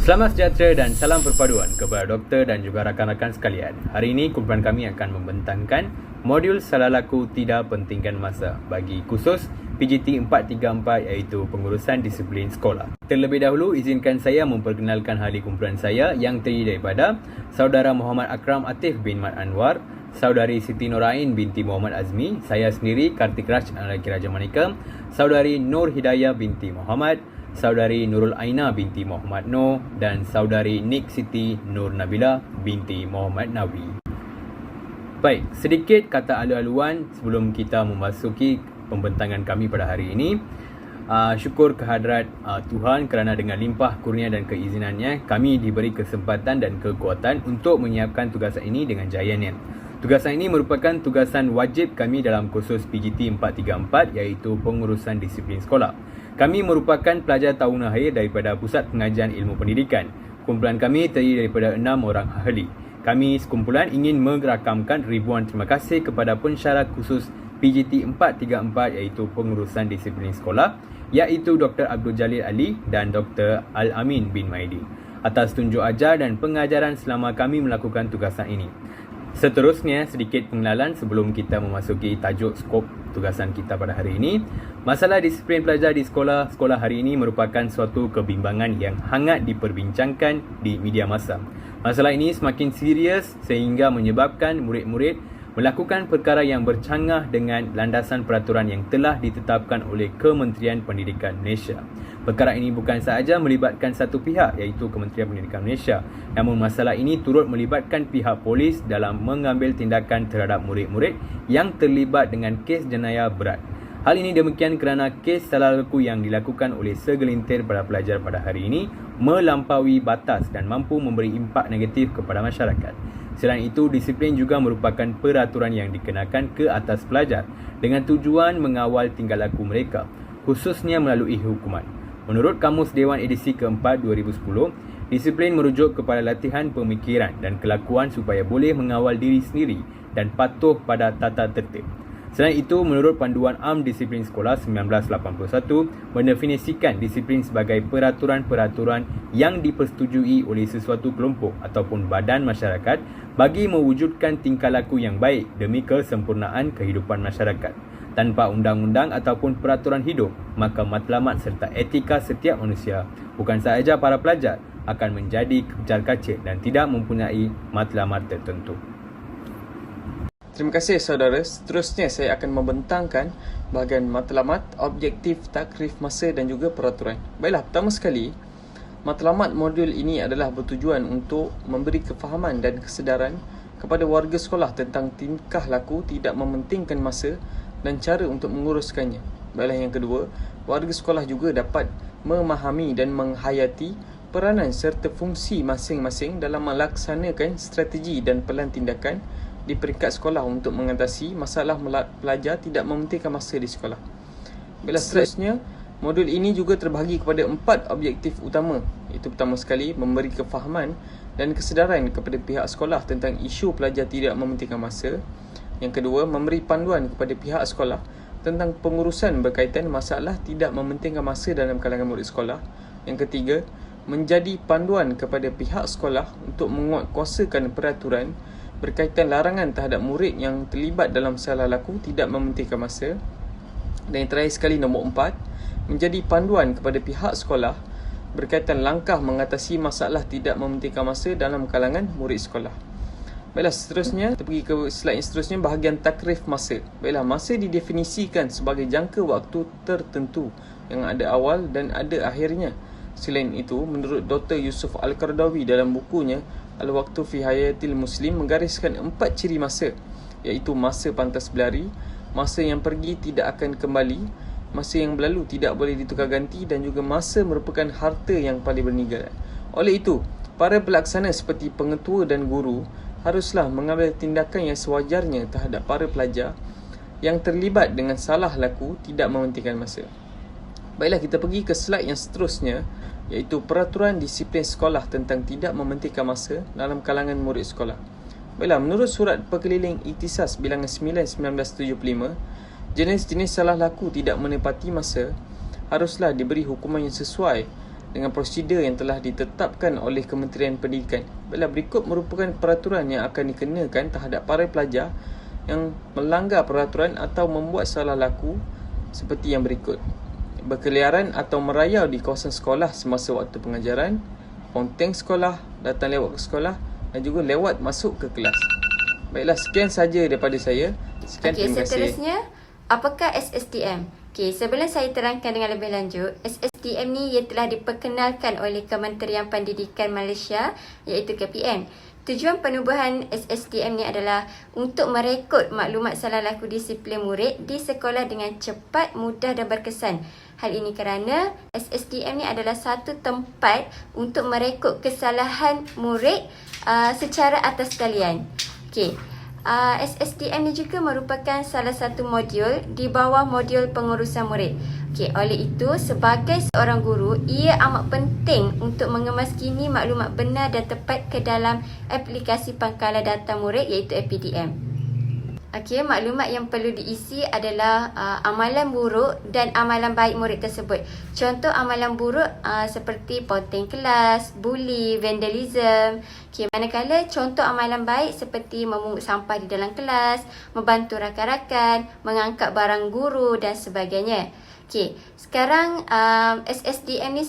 Selamat sejahtera dan salam perpaduan kepada doktor dan juga rakan-rakan sekalian. Hari ini kumpulan kami akan membentangkan modul salah laku tidak pentingkan masa bagi khusus PGT 434 iaitu pengurusan disiplin sekolah. Terlebih dahulu izinkan saya memperkenalkan ahli kumpulan saya yang terdiri daripada Saudara Muhammad Akram Atif bin Mat Anwar, Saudari Siti Norain binti Muhammad Azmi, saya sendiri Kartik Raj lelaki Raja Manika, Saudari Nur Hidayah binti Muhammad, Saudari Nurul Aina binti Muhammad Noh dan Saudari Nik Siti Nur Nabila binti Muhammad Nawi. Baik, sedikit kata alu-aluan sebelum kita memasuki pembentangan kami pada hari ini. Syukur kehadrat Tuhan kerana dengan limpah kurnia dan keizinannya kami diberi kesempatan dan kekuatan untuk menyiapkan tugasan ini dengan jayanya. Tugasan ini merupakan tugasan wajib kami dalam kursus PGT 434 iaitu pengurusan disiplin sekolah. Kami merupakan pelajar tahun akhir daripada Pusat Pengajian Ilmu Pendidikan. Kumpulan kami terdiri daripada 6 orang ahli. Kami sekumpulan ingin merakamkan ribuan terima kasih kepada pensyarah khusus PGT 434 iaitu pengurusan disiplin sekolah iaitu Dr. Abdul Jalil Ali dan Dr. Al-Amin bin Maidi atas tunjuk ajar dan pengajaran selama kami melakukan tugasan ini. Seterusnya, sedikit pengenalan sebelum kita memasuki tajuk skop tugasan kita pada hari ini. Masalah disiplin pelajar di sekolah hari ini merupakan suatu kebimbangan yang hangat diperbincangkan di media masa. Masalah ini semakin serius sehingga menyebabkan murid-murid melakukan perkara yang bercanggah dengan landasan peraturan yang telah ditetapkan oleh Kementerian Pendidikan Malaysia. Perkara ini bukan sahaja melibatkan satu pihak iaitu Kementerian Pendidikan Malaysia, namun masalah ini turut melibatkan pihak polis dalam mengambil tindakan terhadap murid-murid yang terlibat dengan kes jenayah berat. Hal ini demikian kerana kes salah laku yang dilakukan oleh segelintir para pelajar pada hari ini melampaui batas dan mampu memberi impak negatif kepada masyarakat. Selain itu, disiplin juga merupakan peraturan yang dikenakan ke atas pelajar dengan tujuan mengawal tingkah laku mereka, khususnya melalui hukuman. Menurut Kamus Dewan edisi keempat 2010, disiplin merujuk kepada latihan pemikiran dan kelakuan supaya boleh mengawal diri sendiri dan patuh pada tata tertib. Selain itu, menurut Panduan Am Disiplin Sekolah 1981, mendefinisikan disiplin sebagai peraturan-peraturan yang dipersetujui oleh sesuatu kelompok ataupun badan masyarakat bagi mewujudkan tingkah laku yang baik demi kesempurnaan kehidupan masyarakat. Tanpa undang-undang ataupun peraturan hidup, maka matlamat serta etika setiap manusia, bukan sahaja para pelajar, akan menjadi kejar-kacir dan tidak mempunyai matlamat tertentu. Terima kasih saudara. Seterusnya saya akan membentangkan bahagian matlamat, objektif, takrif masa dan juga peraturan. Baiklah, pertama sekali, matlamat modul ini adalah bertujuan untuk memberi kefahaman dan kesedaran kepada warga sekolah tentang tingkah laku tidak mementingkan masa dan cara untuk menguruskannya. Baiklah, yang kedua, warga sekolah juga dapat memahami dan menghayati peranan serta fungsi masing-masing dalam melaksanakan strategi dan pelan tindakan di peringkat sekolah untuk mengatasi masalah pelajar tidak mementingkan masa di sekolah. Bila seterusnya, modul ini juga terbahagi kepada 4 objektif utama. Itu pertama sekali, memberi kefahaman dan kesedaran kepada pihak sekolah tentang isu pelajar tidak mementingkan masa. Yang kedua, memberi panduan kepada pihak sekolah tentang pengurusan berkaitan masalah tidak mementingkan masa dalam kalangan murid sekolah. Yang ketiga, menjadi panduan kepada pihak sekolah untuk menguatkuasakan peraturan berkaitan larangan terhadap murid yang terlibat dalam salah laku tidak mementingkan masa. Dan yang terakhir sekali, nombor 4, menjadi panduan kepada pihak sekolah berkaitan langkah mengatasi masalah tidak mementingkan masa dalam kalangan murid sekolah. Baiklah, seterusnya kita pergi ke slide yang seterusnya, bahagian takrif masa. Baiklah, masa didefinisikan sebagai jangka waktu tertentu yang ada awal dan ada akhirnya. Selain itu, menurut Dr. Yusuf Al-Qardawi dalam bukunya Al-Waqtu fi Hayatil Muslim menggariskan 4 ciri masa, iaitu masa pantas berlari, masa yang pergi tidak akan kembali, masa yang berlalu tidak boleh ditukar ganti dan juga masa merupakan harta yang paling bernilai. Oleh itu, para pelaksana seperti pengetua dan guru haruslah mengambil tindakan yang sewajarnya terhadap para pelajar yang terlibat dengan salah laku tidak mementingkan masa. Baiklah, kita pergi ke slide yang seterusnya, iaitu peraturan disiplin sekolah tentang tidak mementingkan masa dalam kalangan murid sekolah. Baiklah, menurut Surat Perkeliling Ikhtisas Bilangan 9 1975, jenis-jenis salah laku tidak menepati masa haruslah diberi hukuman yang sesuai dengan prosedur yang telah ditetapkan oleh Kementerian Pendidikan. Baiklah, berikut merupakan peraturan yang akan dikenakan terhadap para pelajar yang melanggar peraturan atau membuat salah laku seperti yang berikut. Berkeliaran atau merayau di kawasan sekolah semasa waktu pengajaran, ponteng sekolah, datang lewat ke sekolah dan juga lewat masuk ke kelas. Baiklah, sekian saja daripada saya. Sekian, terima kasih. Seterusnya, apakah SSDM? Sebelum saya terangkan dengan lebih lanjut, SSDM ni ia telah diperkenalkan oleh Kementerian Pendidikan Malaysia iaitu KPM. Tujuan penubuhan SSDM ni adalah untuk merekod maklumat salah laku disiplin murid di sekolah dengan cepat, mudah dan berkesan. Hal ini kerana SSDM ni adalah satu tempat untuk merekod kesalahan murid secara atas talian. SSDM ni juga merupakan salah satu modul di bawah modul pengurusan murid. Oleh itu, sebagai seorang guru, ia amat penting untuk mengemaskini maklumat benar dan tepat ke dalam aplikasi pangkalan data murid iaitu APDM. Maklumat yang perlu diisi adalah amalan buruk dan amalan baik murid tersebut. Contoh amalan buruk seperti ponteng kelas, buli, vandalism. Manakala contoh amalan baik seperti memungut sampah di dalam kelas, membantu rakan-rakan, mengangkat barang guru dan sebagainya. Sekarang SSDM ni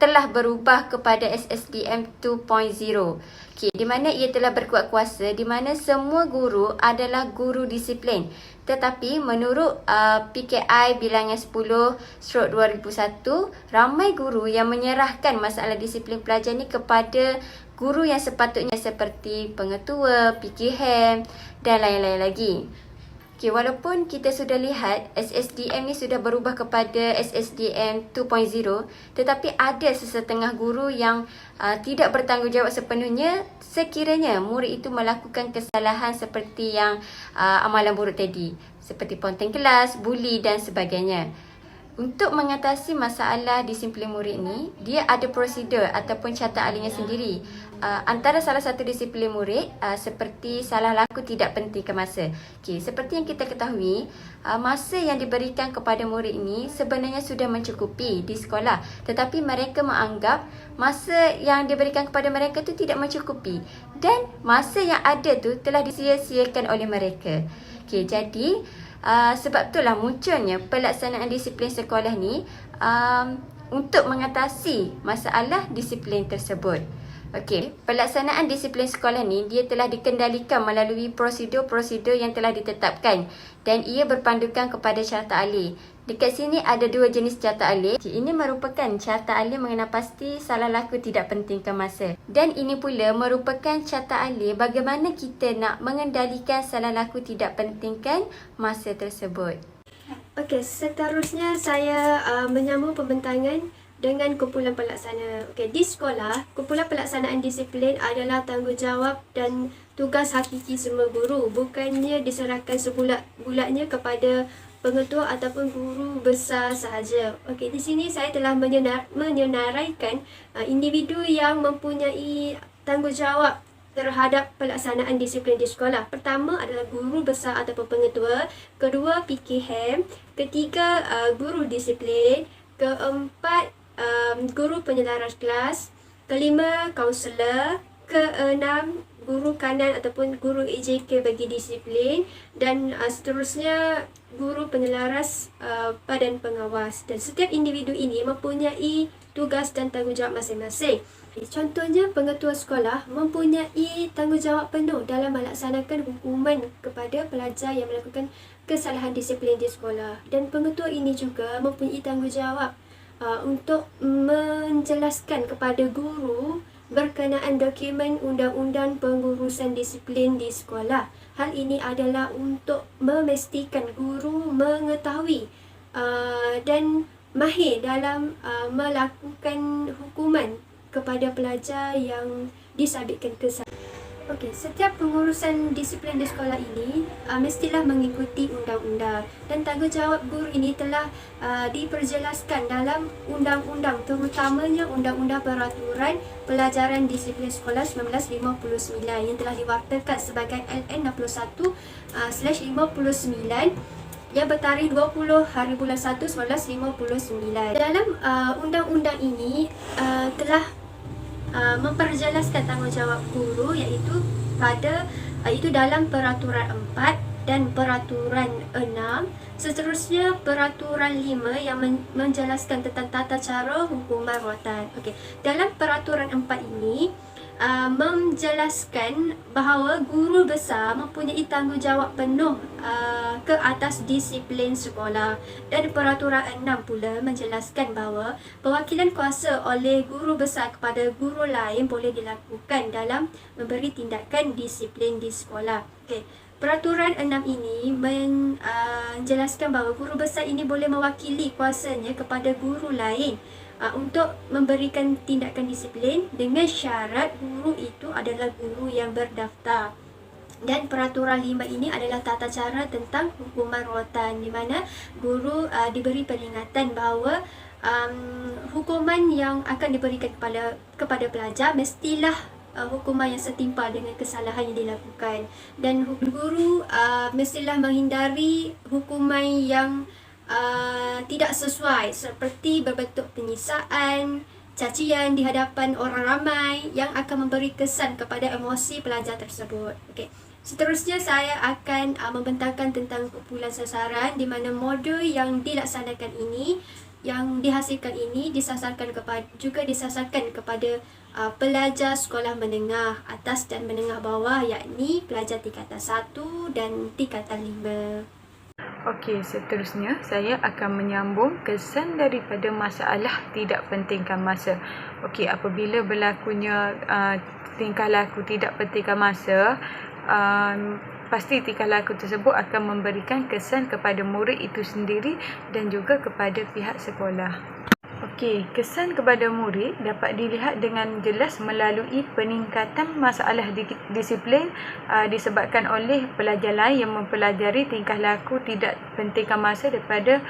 telah berubah kepada SSDM 2.0. Di mana ia telah berkuat kuasa, di mana semua guru adalah guru disiplin. Tetapi menurut PKI bilangan 10/2001, ramai guru yang menyerahkan masalah disiplin pelajar ni kepada guru yang sepatutnya seperti pengetua, PKM dan lain-lain lagi. Walaupun kita sudah lihat SSDM ni sudah berubah kepada SSDM 2.0, tetapi ada sesetengah guru yang tidak bertanggungjawab sepenuhnya sekiranya murid itu melakukan kesalahan seperti yang amalan buruk tadi, seperti ponteng kelas, buli dan sebagainya. Untuk mengatasi masalah disiplin murid ni, dia ada prosedur ataupun carta alihnya sendiri. Antara salah satu disiplin murid seperti salah laku tidak penting ke masa. Seperti yang kita ketahui, masa yang diberikan kepada murid ini sebenarnya sudah mencukupi di sekolah. Tetapi mereka menganggap masa yang diberikan kepada mereka tu tidak mencukupi. Dan masa yang ada tu telah disia-siakan oleh mereka. Jadi sebab itulah munculnya pelaksanaan disiplin sekolah ni untuk mengatasi masalah disiplin tersebut. Pelaksanaan disiplin sekolah ni dia telah dikendalikan melalui prosedur-prosedur yang telah ditetapkan dan ia berpandukan kepada carta alih. Dekat sini ada dua jenis carta alih. Ini merupakan carta alih mengenai pasti salah laku tidak penting ke masa. Dan ini pula merupakan carta alih bagaimana kita nak mengendalikan salah laku tidak pentingkan masa tersebut. Seterusnya saya menyambung pembentangan dengan kumpulan pelaksana. Di sekolah, kumpulan pelaksanaan disiplin adalah tanggungjawab dan tugas hakiki semua guru. Bukannya diserahkan sebulat-bulatnya kepada pengetua ataupun guru besar sahaja. Di sini saya telah menyenaraikan individu yang mempunyai tanggungjawab terhadap pelaksanaan disiplin di sekolah. Pertama adalah guru besar ataupun pengetua, kedua PKM, ketiga guru disiplin, keempat guru penyelaras kelas, kelima kaunselor, keenam guru kanan ataupun guru EJK bagi disiplin dan seterusnya guru penyelaras badan pengawas. Dan setiap individu ini mempunyai tugas dan tanggungjawab masing-masing. Contohnya, pengetua sekolah mempunyai tanggungjawab penuh dalam melaksanakan hukuman kepada pelajar yang melakukan kesalahan disiplin di sekolah. Dan pengetua ini juga mempunyai tanggungjawab untuk menjelaskan kepada guru berkenaan dokumen undang-undang pengurusan disiplin di sekolah. Hal ini adalah untuk memastikan guru mengetahui dan mahir dalam melakukan hukuman kepada pelajar yang disabitkan kesalahan. Setiap pengurusan disiplin di sekolah ini mestilah mengikuti undang-undang dan tanggungjawab guru ini telah diperjelaskan dalam undang-undang, terutamanya Undang-Undang Peraturan Pelajaran Disiplin Sekolah 1959 yang telah diwartakan sebagai LN 61/59 yang bertarikh 20 hari bulan 1 1959. Dalam undang-undang ini telah memperjelaskan tanggungjawab guru iaitu itu dalam peraturan 4 dan peraturan 6. Seterusnya peraturan 5 yang menjelaskan tentang tata cara hukuman rawatan. Okey, dalam peraturan 4 ini menjelaskan bahawa guru besar mempunyai tanggungjawab penuh ke atas disiplin sekolah, dan peraturan 6 pula menjelaskan bahawa perwakilan kuasa oleh guru besar kepada guru lain boleh dilakukan dalam memberi tindakan disiplin di sekolah. Okey, peraturan 6 ini menjelaskan bahawa guru besar ini boleh mewakili kuasanya kepada guru lain untuk memberikan tindakan disiplin dengan syarat guru itu adalah guru yang berdaftar. Dan peraturan 5 ini adalah tata cara tentang hukuman rawatan, di mana guru diberi peringatan bahawa hukuman yang akan diberikan kepada pelajar mestilah hukuman yang setimpal dengan kesalahan yang dilakukan, dan guru mestilah menghindari hukuman yang tidak sesuai seperti berbentuk penyiksaan, cacian di hadapan orang ramai yang akan memberi kesan kepada emosi pelajar tersebut. Okey. Seterusnya saya akan membentangkan tentang kumpulan sasaran, di mana modul yang dilaksanakan ini, yang dihasilkan ini disasarkan kepada pelajar sekolah menengah atas dan menengah bawah, yakni pelajar tingkatan 1 dan tingkatan 5. Okey, seterusnya saya akan menyambung kesan daripada masalah tidak pentingkan masa. Okey, apabila berlakunya tingkah laku tidak pentingkan masa, pasti tingkah laku tersebut akan memberikan kesan kepada murid itu sendiri dan juga kepada pihak sekolah. Okey, kesan kepada murid dapat dilihat dengan jelas melalui peningkatan masalah disiplin disebabkan oleh pelajar lain yang mempelajari tingkah laku tidak pentingkan masa daripada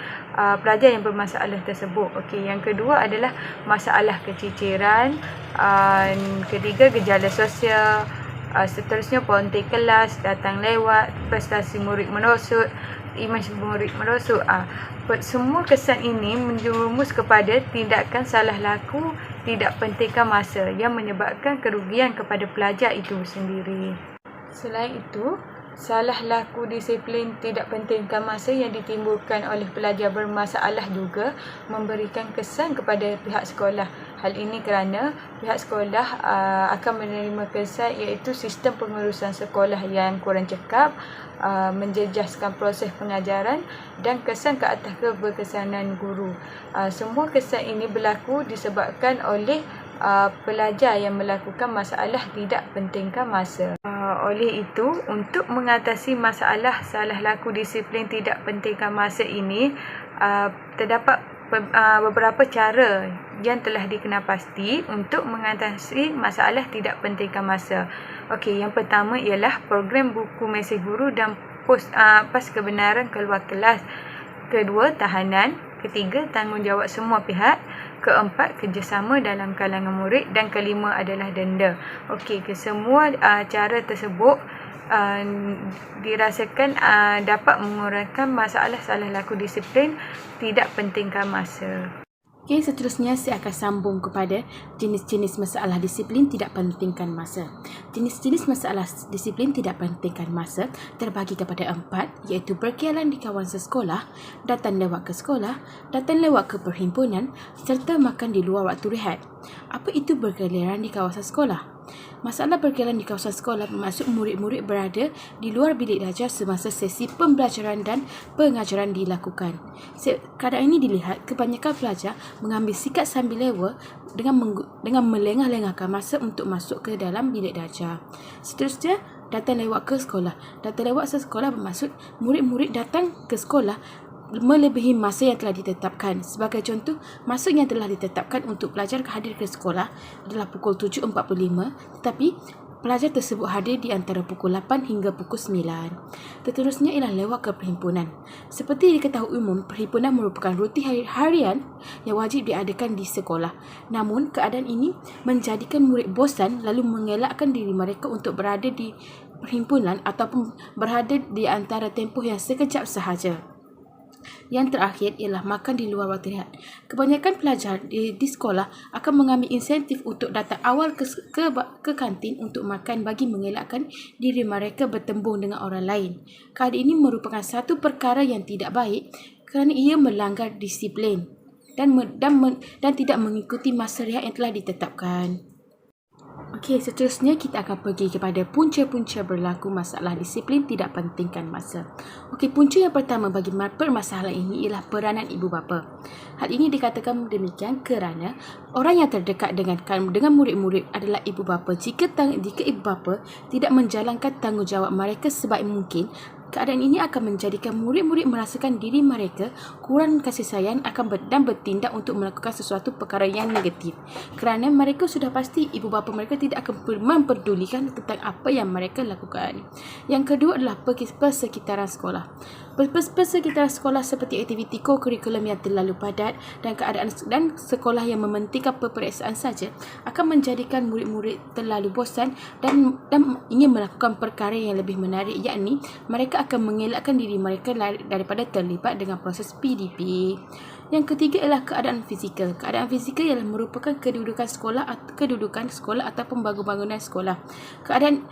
pelajar yang bermasalah tersebut. Okey, yang kedua adalah masalah keciciran, ketiga gejala sosial, seterusnya ponti kelas, datang lewat, prestasi murid merosot, imej murid merosot. Semua kesan ini menjerumus kepada tindakan salah laku tidak pentingkan masa yang menyebabkan kerugian kepada pelajar itu sendiri. Selain itu, salah laku disiplin tidak pentingkan masa yang ditimbulkan oleh pelajar bermasalah juga memberikan kesan kepada pihak sekolah. Hal ini kerana pihak sekolah akan menerima kesan iaitu sistem pengurusan sekolah yang kurang cekap, menjejaskan proses pengajaran dan kesan ke atas keberkesanan guru. Semua kesan ini berlaku disebabkan oleh pelajar yang melakukan masalah tidak pentingkan masa. Oleh itu, untuk mengatasi masalah salah laku disiplin tidak pentingkan masa ini, terdapat beberapa cara yang telah dikenal pasti untuk mengatasi masalah tidak pentingkan masa. Okey, yang pertama ialah program buku mesej guru dan pas kebenaran keluar kelas. Kedua, tahanan. Ketiga, tanggungjawab semua pihak. Keempat, kerjasama dalam kalangan murid. Dan kelima adalah denda. Okey, kesemua cara tersebut dirasakan dapat mengurangkan masalah salah laku disiplin tidak pentingkan masa. Okey, seterusnya saya akan sambung kepada jenis-jenis masalah disiplin tidak pentingkan masa. Jenis-jenis masalah disiplin tidak pentingkan masa terbagi kepada 4, iaitu berkeliaran di kawasan sekolah, datang lewat ke sekolah, datang lewat ke perhimpunan serta makan di luar waktu rehat. Apa itu berkeliaran di kawasan sekolah? Masalah berkeliaran di kawasan sekolah bermaksud murid-murid berada di luar bilik darjah semasa sesi pembelajaran dan pengajaran dilakukan. Keadaan ini dilihat kebanyakan pelajar mengambil sikap sambil lewa dengan melengah-lengahkan masa untuk masuk ke dalam bilik darjah. Seterusnya, datang lewat ke sekolah. Datang lewat ke sekolah bermaksud murid-murid datang ke sekolah melebihi masa yang telah ditetapkan. Sebagai contoh, masa yang telah ditetapkan untuk pelajar hadir ke sekolah adalah pukul 7.45, tetapi pelajar tersebut hadir di antara pukul 8 hingga pukul 9. Seterusnya ialah lewat ke perhimpunan. Seperti diketahui umum, perhimpunan merupakan rutin harian yang wajib diadakan di sekolah. Namun, keadaan ini menjadikan murid bosan lalu mengelakkan diri mereka untuk berada di perhimpunan ataupun berada di antara tempoh yang sekejap sahaja. Yang terakhir ialah makan di luar waktu rehat. Kebanyakan pelajar di sekolah akan mengambil insentif untuk datang awal ke kantin untuk makan bagi mengelakkan diri mereka bertembung dengan orang lain. Keadaan ini merupakan satu perkara yang tidak baik kerana ia melanggar disiplin dan tidak mengikuti masa rehat yang telah ditetapkan. Okey, seterusnya kita akan pergi kepada punca-punca berlaku masalah disiplin tidak pentingkan masa. Okey, punca yang pertama bagi permasalahan ini ialah peranan ibu bapa. Hal ini dikatakan demikian kerana orang yang terdekat dengan murid-murid adalah ibu bapa. Jika ibu bapa tidak menjalankan tanggungjawab mereka sebaik mungkin, keadaan ini akan menjadikan murid-murid merasakan diri mereka kurang kasih sayang dan bertindak untuk melakukan sesuatu perkara yang negatif. Kerana mereka sudah pasti ibu bapa mereka tidak akan memperdulikan tentang apa yang mereka lakukan. Yang kedua adalah persekitaran sekolah. Persekitaran sekolah seperti aktiviti kurikulum yang terlalu padat dan sekolah yang mementingkan peperiksaan saja akan menjadikan murid-murid terlalu bosan dan ingin melakukan perkara yang lebih menarik, yakni mereka akan mengelakkan diri mereka daripada terlibat dengan proses PDP. Yang ketiga ialah keadaan fizikal. Keadaan fizikal ialah merupakan kedudukan sekolah ataupun bangunan sekolah. Keadaan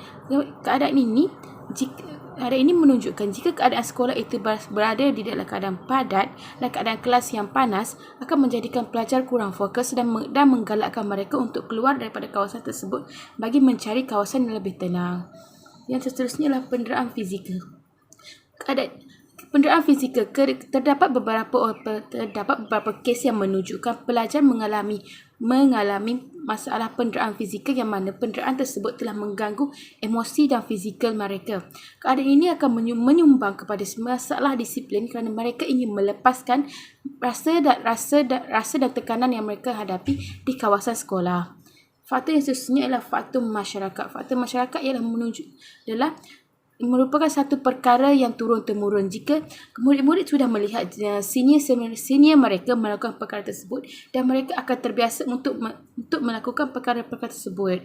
ini menunjukkan jika keadaan sekolah itu berada di dalam keadaan padat dan keadaan kelas yang panas akan menjadikan pelajar kurang fokus dan menggalakkan mereka untuk keluar daripada kawasan tersebut bagi mencari kawasan yang lebih tenang. Yang seterusnya adalah penderaan fizikal. Penderaan fizikal, terdapat beberapa kes yang menunjukkan pelajar mengalami masalah penderaan fizikal yang mana penderaan tersebut telah mengganggu emosi dan fizikal mereka. Keadaan ini akan menyumbang kepada masalah disiplin kerana mereka ingin melepaskan rasa dan tekanan yang mereka hadapi di kawasan sekolah. Faktor yang seterusnya ialah faktor masyarakat. Faktor masyarakat adalah merupakan satu perkara yang turun-temurun. Jika murid-murid sudah melihat senior mereka melakukan perkara tersebut dan mereka akan terbiasa untuk melakukan perkara-perkara tersebut.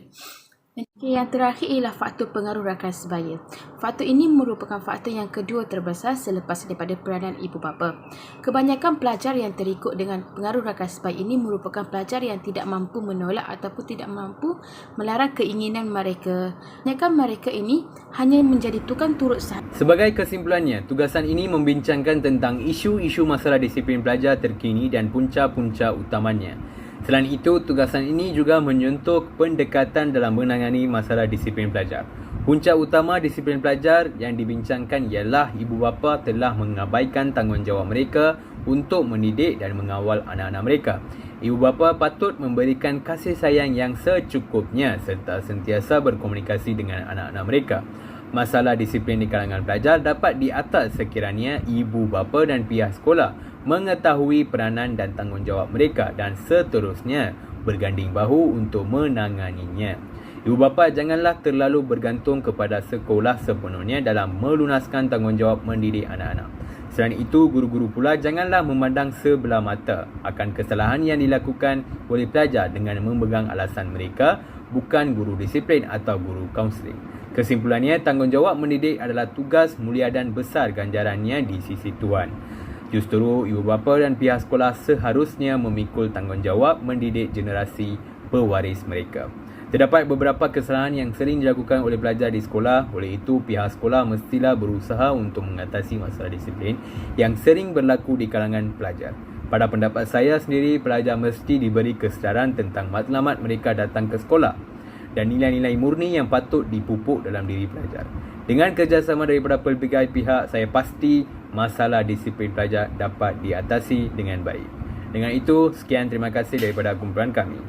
Yang terakhir ialah faktor pengaruh rakan sebaya. Faktor ini merupakan faktor yang kedua terbesar selepas daripada peranan ibu bapa. Kebanyakan pelajar yang terikut dengan pengaruh rakan sebaya ini merupakan pelajar yang tidak mampu menolak ataupun tidak mampu melarang keinginan mereka. Kebanyakan mereka ini hanya menjadi tukang turut sahaja. Sebagai kesimpulannya, tugasan ini membincangkan tentang isu-isu masalah disiplin pelajar terkini dan punca-punca utamanya. Selain itu, tugasan ini juga menyentuh pendekatan dalam menangani masalah disiplin pelajar. Punca utama disiplin pelajar yang dibincangkan ialah ibu bapa telah mengabaikan tanggungjawab mereka untuk mendidik dan mengawal anak-anak mereka. Ibu bapa patut memberikan kasih sayang yang secukupnya serta sentiasa berkomunikasi dengan anak-anak mereka. Masalah disiplin di kalangan pelajar dapat diatasi sekiranya ibu bapa dan pihak sekolah mengetahui peranan dan tanggungjawab mereka dan seterusnya berganding bahu untuk menanganinya. Ibu bapa janganlah terlalu bergantung kepada sekolah sepenuhnya dalam melunaskan tanggungjawab mendidik anak-anak. Selain itu, guru-guru pula janganlah memandang sebelah mata akan kesalahan yang dilakukan oleh pelajar dengan memegang alasan mereka bukan guru disiplin atau guru kaunseling. Kesimpulannya, tanggungjawab mendidik adalah tugas mulia dan besar ganjarannya di sisi Tuhan. Justru ibu bapa dan pihak sekolah seharusnya memikul tanggungjawab mendidik generasi pewaris mereka. Terdapat beberapa kesalahan yang sering dilakukan oleh pelajar di sekolah, oleh itu pihak sekolah mestilah berusaha untuk mengatasi masalah disiplin yang sering berlaku di kalangan pelajar. Pada pendapat saya sendiri, pelajar mesti diberi kesedaran tentang matlamat mereka datang ke sekolah dan nilai-nilai murni yang patut dipupuk dalam diri pelajar. Dengan kerjasama daripada pelbagai pihak, saya pasti masalah disiplin pelajar dapat diatasi dengan baik. Dengan itu, sekian terima kasih daripada kumpulan kami.